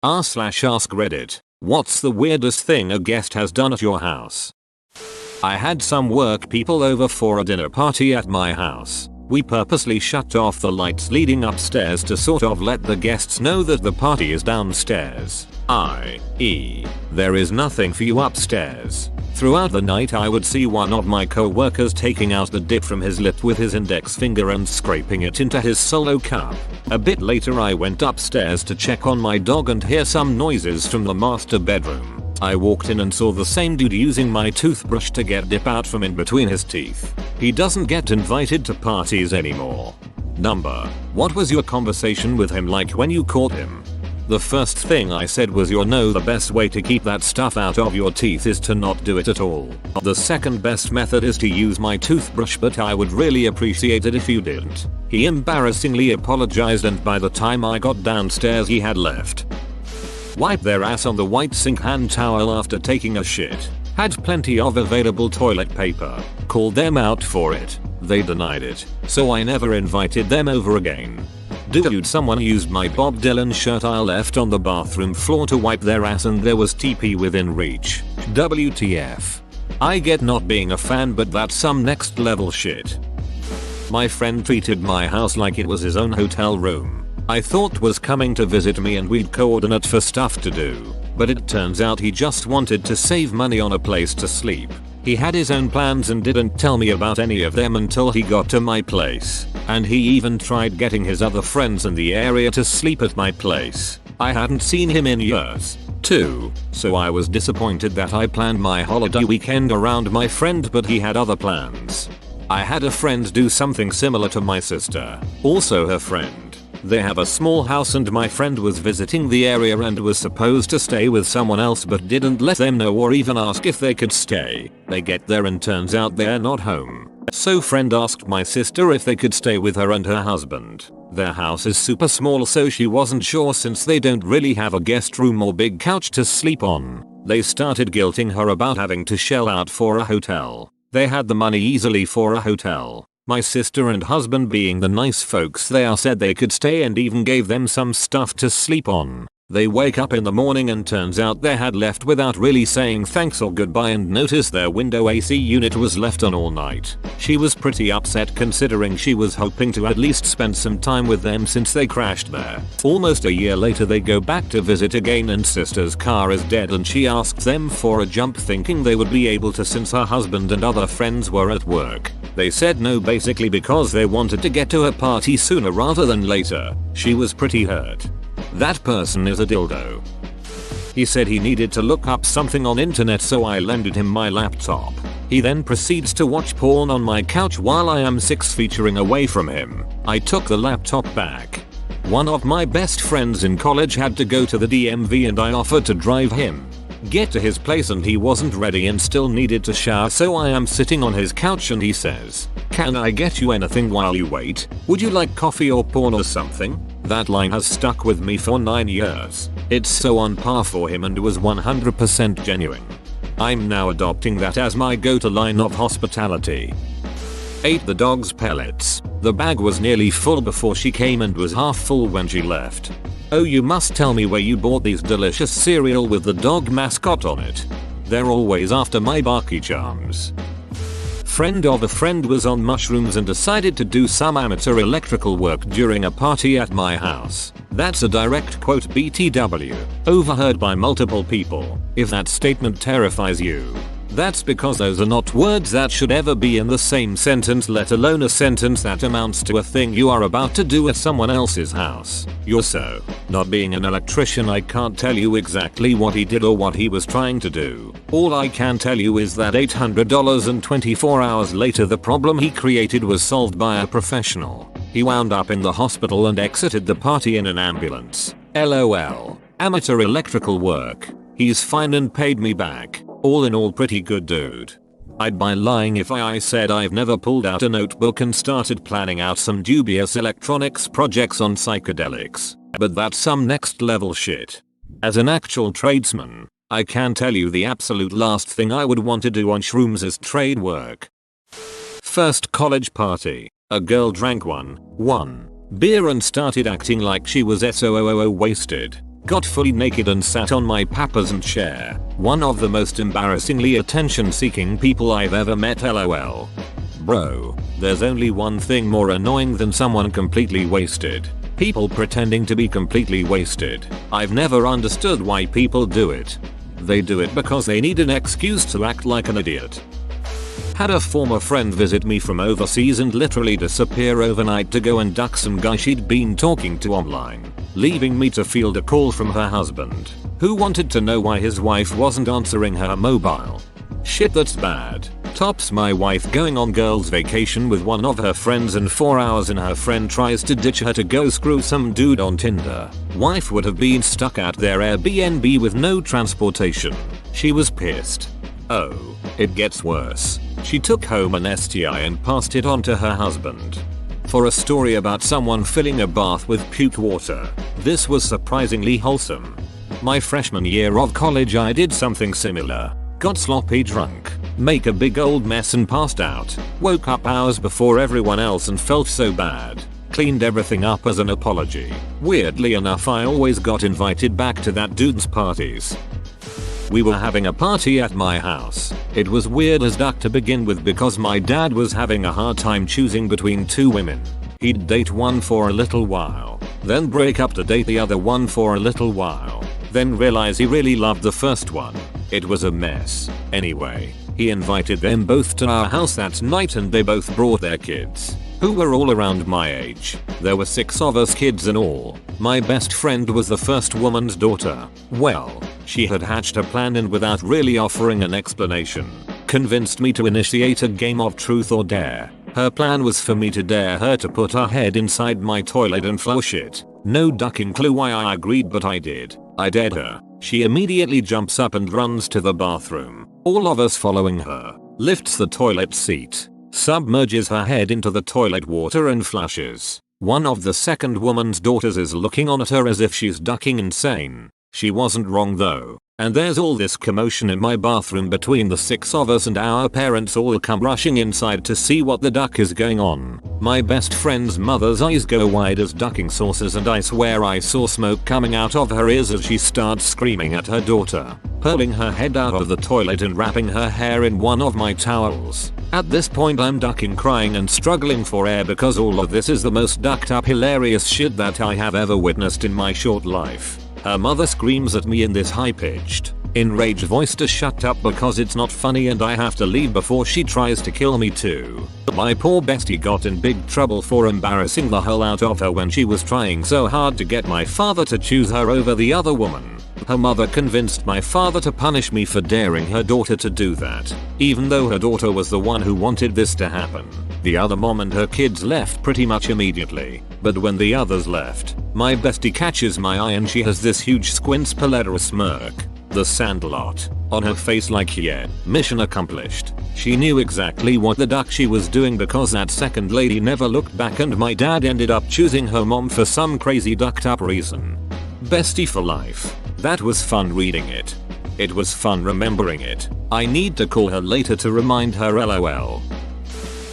r/ask Reddit. What's the weirdest thing a guest has done at your house? I had some work people over for a dinner party at my house. We purposely shut off the lights leading upstairs to sort of let the guests know that the party is downstairs, i.e., there is nothing for you upstairs. Throughout the night I would see one of my co-workers taking out the dip from his lip with his index finger and scraping it into his solo cup. A bit later I went upstairs to check on my dog and hear some noises from the master bedroom. I walked in and saw the same dude using my toothbrush to get dip out from in between his teeth. He doesn't get invited to parties anymore. Number. What was your conversation with him like when you caught him? The first thing I said was the best way to keep that stuff out of your teeth is to not do it at all. The second best method is to use my toothbrush, but I would really appreciate it if you didn't. He embarrassingly apologized and by the time I got downstairs he had left. Wiped their ass on the white sink hand towel after taking a shit. Had plenty of available toilet paper. Called them out for it. They denied it. So I never invited them over again. Dude, someone used my Bob Dylan shirt I left on the bathroom floor to wipe their ass and there was TP within reach. WTF. I get not being a fan, but that's some next level shit. My friend treated my house like it was his own hotel room. I thought was coming to visit me and we'd coordinate for stuff to do. But it turns out he just wanted to save money on a place to sleep. He had his own plans and didn't tell me about any of them until he got to my place. And he even tried getting his other friends in the area to sleep at my place. I hadn't seen him in years, too, so I was disappointed that I planned my holiday weekend around my friend but he had other plans. I had a friend do something similar to my sister, also her friend. They have a small house and my friend was visiting the area and was supposed to stay with someone else but didn't let them know or even ask if they could stay. They get there and turns out they're not home. So friend asked my sister if they could stay with her and her husband. Their house is super small so she wasn't sure since they don't really have a guest room or big couch to sleep on. They started guilting her about having to shell out for a hotel. They had the money easily for a hotel. My sister and husband, being the nice folks they are, said they could stay and even gave them some stuff to sleep on. They wake up in the morning and turns out they had left without really saying thanks or goodbye and noticed their window AC unit was left on all night. She was pretty upset considering she was hoping to at least spend some time with them since they crashed there. Almost a year later they go back to visit again and sister's car is dead and she asked them for a jump thinking they would be able to since her husband and other friends were at work. They said no basically because they wanted to get to her party sooner rather than later. She was pretty hurt. That person is a dildo. He said he needed to look up something on internet so I lended him my laptop. He then proceeds to watch porn on my couch while I am 6 feet away from him. I took the laptop back. One of my best friends in college had to go to the DMV and I offered to drive him. Get to his place and he wasn't ready and still needed to shower, so I am sitting on his couch and he says, "Can I get you anything while you wait? Would you like coffee or porn or something?" That line has stuck with me for 9 years. It's so on par for him and was 100% genuine. I'm now adopting that as my go-to line of hospitality. Ate the dog's pellets. The bag was nearly full before she came and was half full when she left. Oh, you must tell me where you bought these delicious cereal with the dog mascot on it. They're always after my Barky Charms. Friend of a friend was on mushrooms and decided to do some amateur electrical work during a party at my house. That's a direct quote BTW. Overheard by multiple people. If that statement terrifies you, that's because those are not words that should ever be in the same sentence, let alone a sentence that amounts to a thing you are about to do at someone else's house. You're so. Not being an electrician, I can't tell you exactly what he did or what he was trying to do. All I can tell you is that $800 and 24 hours later the problem he created was solved by a professional. He wound up in the hospital and exited the party in an ambulance. LOL. Amateur electrical work. He's fine and paid me back. All in all, pretty good dude. I'd be lying if I said I've never pulled out a notebook and started planning out some dubious electronics projects on psychedelics. But that's some next level shit. As an actual tradesman, I can tell you the absolute last thing I would want to do on shrooms is trade work. First college party. A girl drank one beer and started acting like she was SOOO wasted. got fully naked and sat on my papa's and chair. One of the most embarrassingly attention-seeking people I've ever met, lol. Bro, there's only one thing more annoying than someone completely wasted. People pretending to be completely wasted. I've never understood why people do it. They do it because they need an excuse to act like an idiot. Had a former friend visit me from overseas and literally disappear overnight to go and duck some guy she'd been talking to online, leaving me to field a call from her husband, who wanted to know why his wife wasn't answering her mobile. Shit, that's bad. Tops my wife going on girls vacation with one of her friends and 4 hours and her friend tries to ditch her to go screw some dude on Tinder. Wife would have been stuck at their Airbnb with no transportation. She was pissed. Oh, it gets worse. She took home an STI and passed it on to her husband. For a story about someone filling a bath with puke water, this was surprisingly wholesome. My freshman year of college I did something similar. Got sloppy drunk, make a big old mess and passed out. Woke up hours before everyone else and felt so bad. Cleaned everything up as an apology. Weirdly enough, I always got invited back to that dude's parties. We were having a party at my house. It was weird as duck to begin with because my dad was having a hard time choosing between two women. He'd date one for a little while, then break up to date the other one for a little while, then realize he really loved the first one. It was a mess. Anyway, he invited them both to our house that night and they both brought their kids, who were all around my age. There were 6 of us kids in all. My best friend was the first woman's daughter. Well, she had hatched a plan and without really offering an explanation, convinced me to initiate a game of truth or dare. Her plan was for me to dare her to put her head inside my toilet and flush it. No ducking clue why I agreed, but I did. I dared her. She immediately jumps up and runs to the bathroom, all of us following her, lifts the toilet seat, submerges her head into the toilet water and flushes. One of the second woman's daughters is looking on at her as if she's ducking insane. She wasn't wrong though. And there's all this commotion in my bathroom between the 6 of us and our parents all come rushing inside to see what the duck is going on. My best friend's mother's eyes go wide as ducking saucers and I swear I saw smoke coming out of her ears as she starts screaming at her daughter, pulling her head out of the toilet and wrapping her hair in one of my towels. At this point I'm ducking, crying and struggling for air because all of this is the most ducked up hilarious shit that I have ever witnessed in my short life. Her mother screams at me in this high-pitched, enraged voice to shut up because it's not funny and I have to leave before she tries to kill me too. My poor bestie got in big trouble for embarrassing the hell out of her when she was trying so hard to get my father to choose her over the other woman. Her mother convinced my father to punish me for daring her daughter to do that, even though her daughter was the one who wanted this to happen. The other mom and her kids left pretty much immediately, but when the others left, my bestie catches my eye and she has this huge squints Paletta smirk, the Sandlot, on her face like yeah, mission accomplished. She knew exactly what the duck she was doing because that second lady never looked back and my dad ended up choosing her mom for some crazy ducked up reason. Bestie for life. That was fun reading it. It was fun remembering it. I need to call her later to remind her, lol.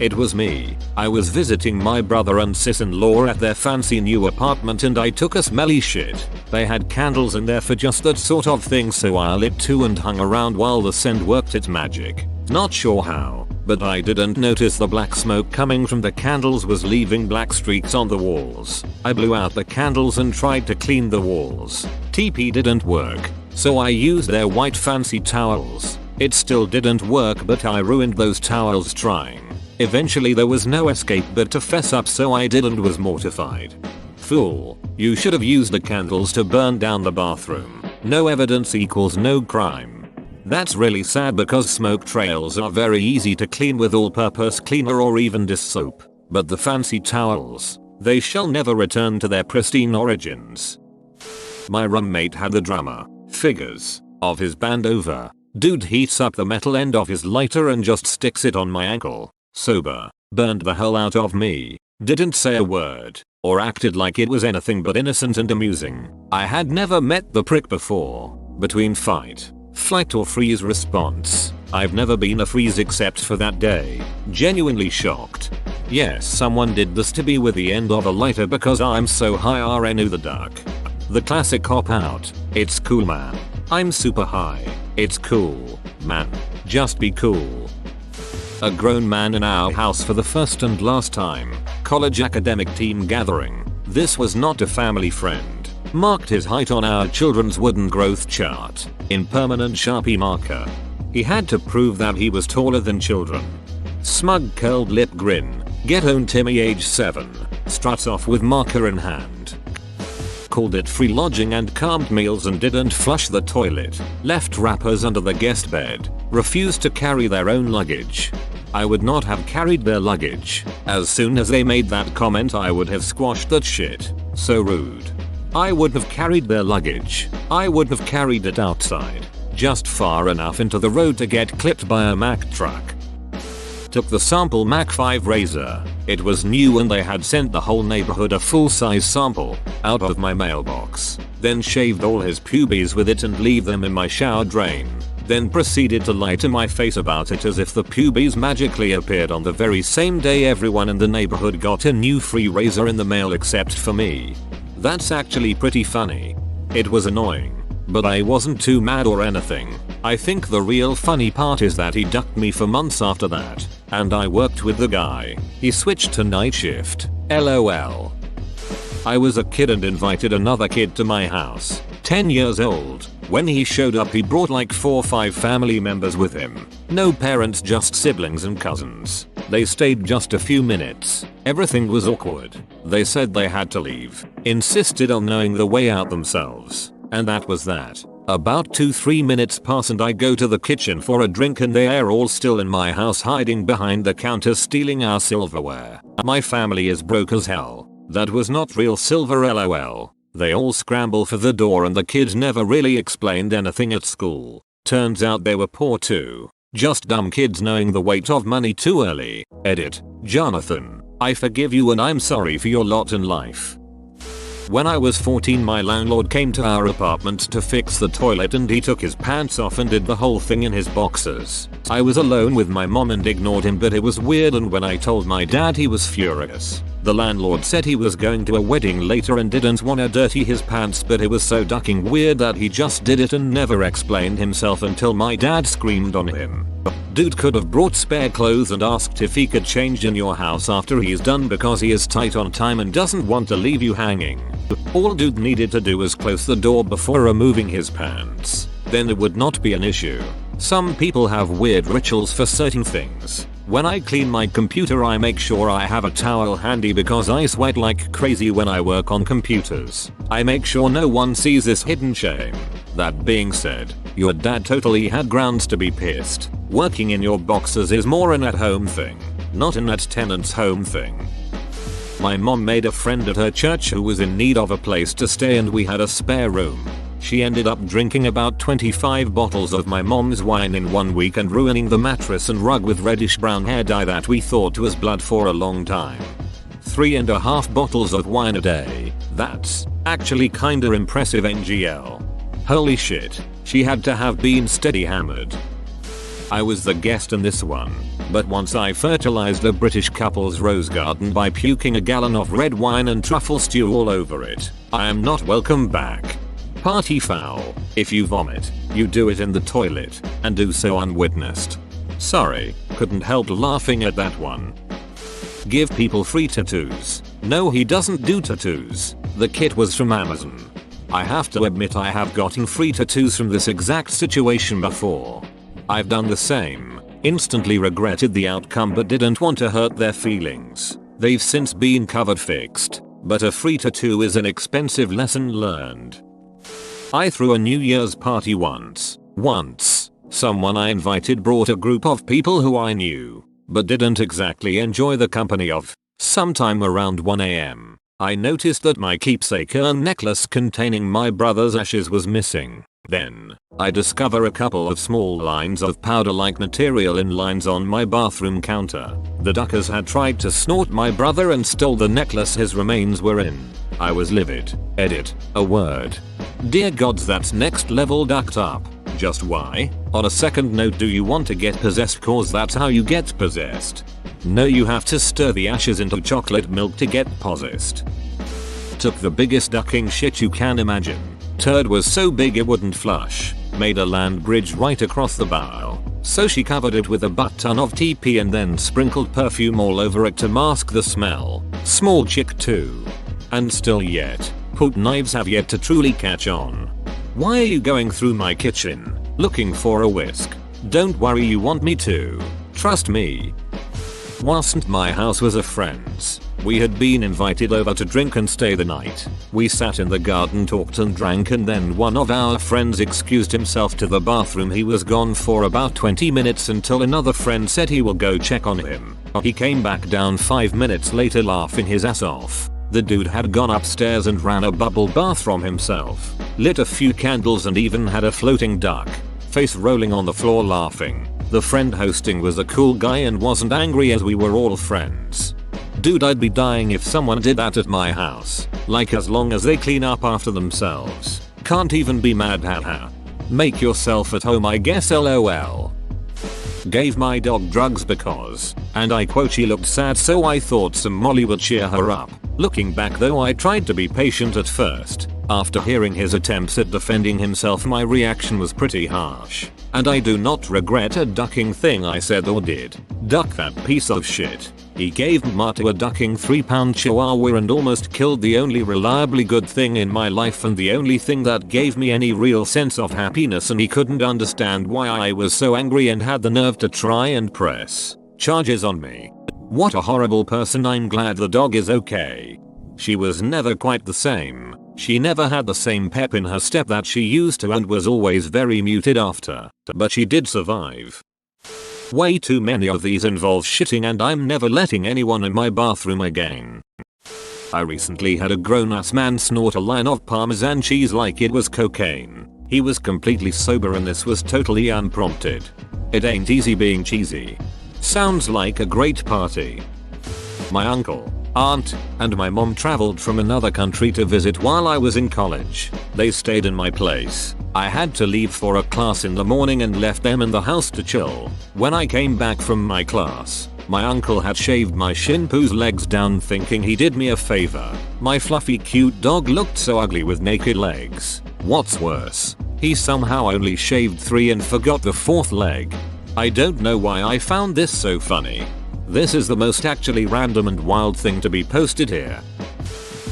It was me. I was visiting my brother and sis-in-law at their fancy new apartment and I took a smelly shit. They had candles in there for just that sort of thing, so I lit 2 and hung around while the scent worked its magic. Not sure how, but I didn't notice the black smoke coming from the candles was leaving black streaks on the walls. I blew out the candles and tried to clean the walls. TP didn't work, so I used their white fancy towels. It still didn't work, but I ruined those towels trying. Eventually there was no escape but to fess up, so I did and was mortified. Fool, you should have used the candles to burn down the bathroom. No evidence equals no crime. That's really sad because smoke trails are very easy to clean with all-purpose cleaner or even dish soap, but the fancy towels, they shall never return to their pristine origins. My roommate had the drummer, figures, of his band over. Dude heats up the metal end of his lighter and just sticks it on my ankle. Sober, burned the hell out of me. Didn't say a word, or acted like it was anything but innocent and amusing. I had never met the prick before. Between fight, flight or freeze response, I've never been a freeze except for that day. Genuinely shocked. Yes, someone did this to me with the end of a lighter because I'm so high RN who the duck. The classic cop out. It's cool man. I'm super high. It's cool, man. Just be cool. A grown man in our house for the first and last time. College academic team gathering. This was not a family friend. Marked his height on our children's wooden growth chart in permanent Sharpie marker. He had to prove that he was taller than children. Smug curled lip grin. Get on Timmy age 7. Struts off with marker in hand. Called it free lodging and calmed meals and didn't flush the toilet. Left wrappers under the guest bed. Refused to carry their own luggage. I would not have carried their luggage. As soon as they made that comment I would have squashed that shit. So rude. I would have carried their luggage. I would have carried it outside. Just far enough into the road to get clipped by a Mack truck. Took the sample Mac 5 razor. It was new and they had sent the whole neighborhood a full-size sample out of my mailbox. Then shaved all his pubes with it and leave them in my shower drain. Then proceeded to lie to my face about it as if the pubes magically appeared on the very same day everyone in the neighborhood got a new free razor in the mail except for me. That's actually pretty funny. It was annoying. But I wasn't too mad or anything. I think the real funny part is that he ducked me for months after that. And I worked with the guy. He switched to night shift. LOL. I was a kid and invited another kid to my house. 10 years old. When he showed up he brought like 4 or 5 family members with him. No parents, just siblings and cousins. They stayed just a few minutes. Everything was awkward. They said they had to leave. Insisted on knowing the way out themselves. And that was that. About 2-3 minutes pass and I go to the kitchen for a drink and they are all still in my house hiding behind the counter stealing our silverware. My family is broke as hell. That was not real silver, LOL. They all scramble for the door and the kids never really explained anything at school. Turns out they were poor too. Just dumb kids knowing the weight of money too early. Edit. Jonathan. I forgive you and I'm sorry for your lot in life. When I was 14 my landlord came to our apartment to fix the toilet and he took his pants off and did the whole thing in his boxers. I was alone with my mom and ignored him but it was weird and when I told my dad he was furious. The landlord said he was going to a wedding later and didn't want to dirty his pants but it was so ducking weird that he just did it and never explained himself until my dad screamed on him. Dude could have brought spare clothes and asked if he could change in your house after he's done because he is tight on time and doesn't want to leave you hanging. All dude needed to do was close the door before removing his pants. Then it would not be an issue. Some people have weird rituals for certain things. When I clean my computer I make sure I have a towel handy because I sweat like crazy when I work on computers. I make sure no one sees this hidden shame. That being said, your dad totally had grounds to be pissed. Working in your boxers is more an at-home thing, not an at-tenant's home thing. My mom made a friend at her church who was in need of a place to stay and we had a spare room. She ended up drinking about 25 bottles of my mom's wine in 1 week and ruining the mattress and rug with reddish brown hair dye that we thought was blood for a long time. 3.5 bottles of wine a day. That's actually kinda impressive, NGL. Holy shit, she had to have been steady hammered. I was the guest in this one, but once I fertilized a British couple's rose garden by puking a gallon of red wine and truffle stew all over it. I am not welcome back. Party foul. If you vomit, you do it in the toilet, and do so unwitnessed. Sorry, couldn't help laughing at that one. Give people free tattoos. No, he doesn't do tattoos. The kit was from Amazon. I have to admit I have gotten free tattoos from this exact situation before. I've done the same. Instantly regretted the outcome but didn't want to hurt their feelings. They've since been covered fixed. But a free tattoo is an expensive lesson learned. I threw a New Year's party once. Someone I invited brought a group of people who I knew, but didn't exactly enjoy the company of. Sometime around 1 AM, I noticed that my keepsake urn necklace containing my brother's ashes was missing. Then, I discover a couple of small lines of powder-like material in lines on my bathroom counter. The duckers had tried to snort my brother and stole the necklace his remains were in. I was livid. Edit. A word. Dear gods, that's next level ducked up. Just why? On a second note, do you want to get possessed cause that's how you get possessed? No, you have to stir the ashes into chocolate milk to get possessed. took the biggest ducking shit you can imagine. Turd was so big it wouldn't flush. Made a land bridge right across the bow. So she covered it with a butt ton of TP and then sprinkled perfume all over it to mask the smell. Small chick too. And still yet, hook knives have yet to truly catch on. Why are you going through my kitchen, looking for a whisk? Don't worry, you want me to. Trust me. Wasn't my house, was a friend's. We had been invited over to drink and stay the night. We sat in the garden, talked and drank, and then one of our friends excused himself to the bathroom. He was gone for about 20 minutes until another friend said he will go check on him. He came back down 5 minutes later laughing his ass off. The dude had gone upstairs and ran a bubble bath from himself, lit a few candles and even had a floating duck, face rolling on the floor laughing. The friend hosting was a cool guy and wasn't angry as we were all friends. Dude, I'd be dying if someone did that at my house. Like, as long as they clean up after themselves. Can't even be mad, haha. Make yourself at home, I guess, lol. Gave my dog drugs because, and I quote, she looked sad, so I thought some Molly would cheer her up. Looking back though, I tried to be patient at first. After hearing his attempts at defending himself, my reaction was pretty harsh. And I do not regret a ducking thing I said or did. Duck that piece of shit. He gave Marta a ducking 3-pound chihuahua and almost killed the only reliably good thing in my life and the only thing that gave me any real sense of happiness, and he couldn't understand why I was so angry and had the nerve to try and press charges on me. What a horrible person. I'm glad the dog is okay. She was never quite the same. She never had the same pep in her step that she used to and was always very muted after, but she did survive. Way too many of these involve shitting, and I'm never letting anyone in my bathroom again. I recently had a grown-ass man snort a line of Parmesan cheese like it was cocaine. He was completely sober and this was totally unprompted. It ain't easy being cheesy. Sounds like a great party. My uncle, aunt, and my mom traveled from another country to visit while I was in college. They stayed in my place. I had to leave for a class in the morning and left them in the house to chill. When I came back from my class, my uncle had shaved my Shin Poo's legs down, thinking he did me a favor. My fluffy cute dog looked so ugly with naked legs. What's worse, he somehow only shaved 3 and forgot the 4th leg. I don't know why I found this so funny. This is the most actually random and wild thing to be posted here.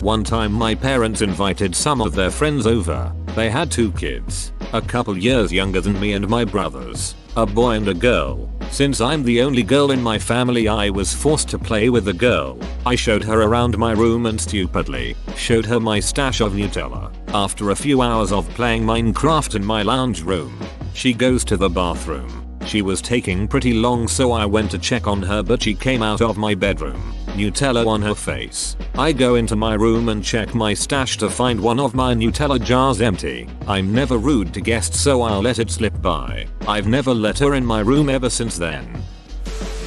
One time my parents invited some of their friends over. They had 2 kids, a couple years younger than me and my brothers, a boy and a girl. Since I'm the only girl in my family, I was forced to play with the girl. I showed her around my room and stupidly showed her my stash of Nutella. After a few hours of playing Minecraft in my lounge room, she goes to the bathroom. She was taking pretty long, so I went to check on her, but she came out of my bedroom, Nutella on her face. I go into my room and check my stash to find one of my Nutella jars empty. I'm never rude to guests, so I'll let it slip by. I've never let her in my room ever since then.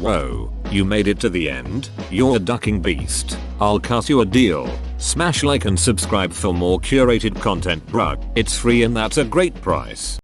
Whoa, you made it to the end? You're a ducking beast. I'll cut you a deal. Smash like and subscribe for more curated content, bruh. It's free and that's a great price.